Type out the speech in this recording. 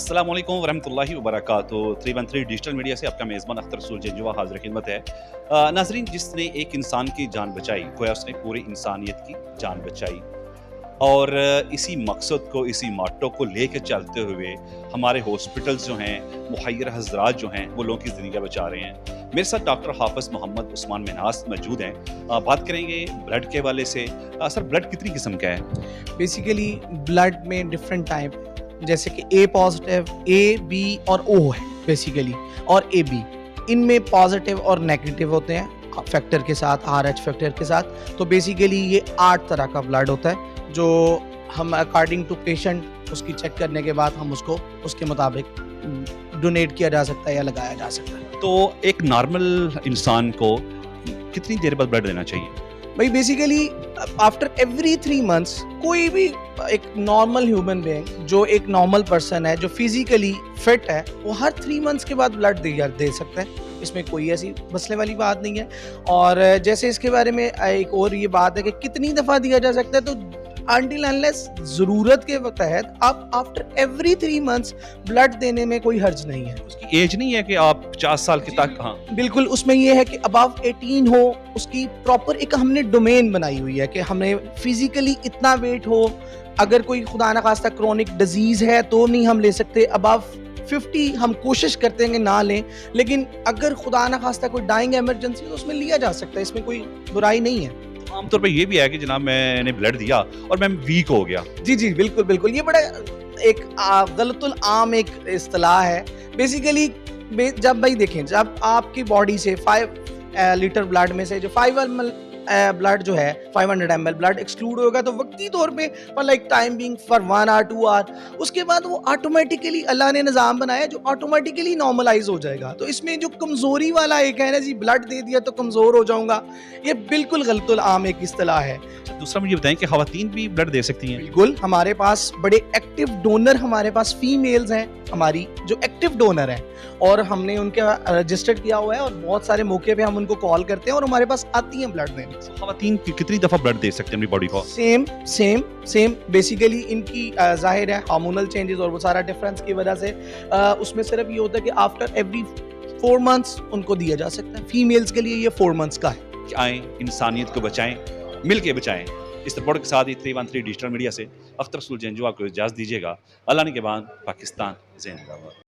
अस्सलाम वालेकुम वरहमतुल्लाहि वबरकातुहू। 313 डिजिटल मीडिया से आपका मेज़बान अख्तर रसूल जंजुआ हाज़िर खिदमत है। नाज़रीन, जिसने एक इंसान की जान बचाई, गोया उसने पूरी इंसानियत की जान बचाई। और इसी मकसद को, इसी मोट्टो को लेके चलते हुए हमारे हॉस्पिटल्स जो हैं, मुहैयर हज़रात जो हैं, वो लोगों की ज़िंदगियाँ बचा रहे हैं। मेरे साथ डॉक्टर हाफ़िज़ मोहम्मद उस्मान मिन्हास मौजूद हैं। बात करेंगे ब्लड के हवाले से। सर, ब्लड कितनी किस्म का है? बेसिकली ब्लड में डिफरेंट टाइप जैसे कि ए पॉजिटिव, ए बी और ओ है बेसिकली, और ए बी। इनमें पॉजिटिव और नेगेटिव होते हैं फैक्टर के साथ, आर एच फैक्टर के साथ। तो बेसिकली ये 8 तरह का ब्लड होता है जो हम अकॉर्डिंग टू पेशेंट उसकी चेक करने के बाद हम उसको उसके मुताबिक डोनेट किया जा सकता है या लगाया जा सकता है। तो एक नॉर्मल इंसान को कितनी देर बाद ब्लड देना चाहिए? भाई बेसिकली आफ्टर एवरी 3 मंथ्स कोई भी एक नॉर्मल ह्यूमन बीइंग जो एक नॉर्मल पर्सन है, जो फिजिकली फिट है, वो हर 3 मंथ्स के बाद ब्लड दे सकता है। इसमें कोई ऐसी मसले वाली बात नहीं है। और जैसे इसके बारे में एक और ये बात है कि कितनी दफ़ा दिया जा सकता है, तो अनटिल अनलेस ज़रूरत के तहत आप आफ्टर एवरी 3 मंथ्स ब्लड देने में कोई हर्ज नहीं है। उसकी एज नहीं है कि आप 50 साल की तक। हाँ, बिल्कुल, उसमें ये है कि अबव 18 हो, उसकी प्रॉपर एक हमने डोमेन बनाई हुई है कि हमें फिजिकली इतना वेट हो। अगर कोई खुदा ना खास्ता क्रोनिक डिजीज है तो नहीं हम ले सकते। अबव 50 हम कोशिश करते हैं कि ना लें, लेकिन अगर खुदा ना खास्ता कोई डाइंग इमरजेंसी तो उसमें लिया जा सकता है, इसमें कोई बुराई नहीं है। आमतौर पे ये भी है कि जनाब मैंने ब्लड दिया और मैं वीक हो गया। जी जी, बिल्कुल बिल्कुल, ये बड़ा एक गलतुल आम एक इस्तिलाह है। बेसिकली जब भाई देखें, जब आपकी बॉडी से 5 लीटर ब्लड में से जो 5 ml ब्लड जो है 500 ml ब्लड एक्सक्लूड होगा, तो वक्ती तौर पे for like time being for 1 hour 2 hour, उसके बाद वो ऑटोमेटिकली अल्लाह ने निज़ाम बनाया जो ऑटोमेटिकली नॉर्मलाइज हो जाएगा। तो इसमें जो कमज़ोरी वाला एक है ना जी, ब्लड दे दिया तो कमज़ोर हो जाऊंगा, ये बिल्कुल गलतुल आम एक इस्तिलाह है। दूसरा मुझे बताएं कि खवातीन भी ब्लड दे सकती हैं? बिल्कुल, हमारे पास बड़े एक्टिव डोनर, हमारे पास फीमेल्स हैं हमारी जो एक्टिव डोनर हैं, और हमने उनका रजिस्टर्ड किया हुआ है, और बहुत सारे मौके पे हम उनको कॉल करते हैं और हमारे पास आती हैं ब्लड देने। खवातीन कितनी दफ़ा ब्लड दे सकते हैं अपनी बॉडी को? सेम बेसिकली इनकी जाहिर है हार्मोनल चेंजेस और वो सारा डिफरेंस की वजह से उसमें सिर्फ ये होता है कि आफ्टर एवरी 4 मंथ्स उनको दिया जा सकता है। फीमेल्स के लिए ये 4 मंथ्स का है। आएँ, इंसानियत को बचाएं, मिल के बचाएं। इस रिपोर्ट के साथ ही 313 डिजिटल मीडिया से अख्तर रसूल जंजुआ को इजाज़त दीजिएगा। अल्लाह ने के बाद पाकिस्तान जिंदाबाद।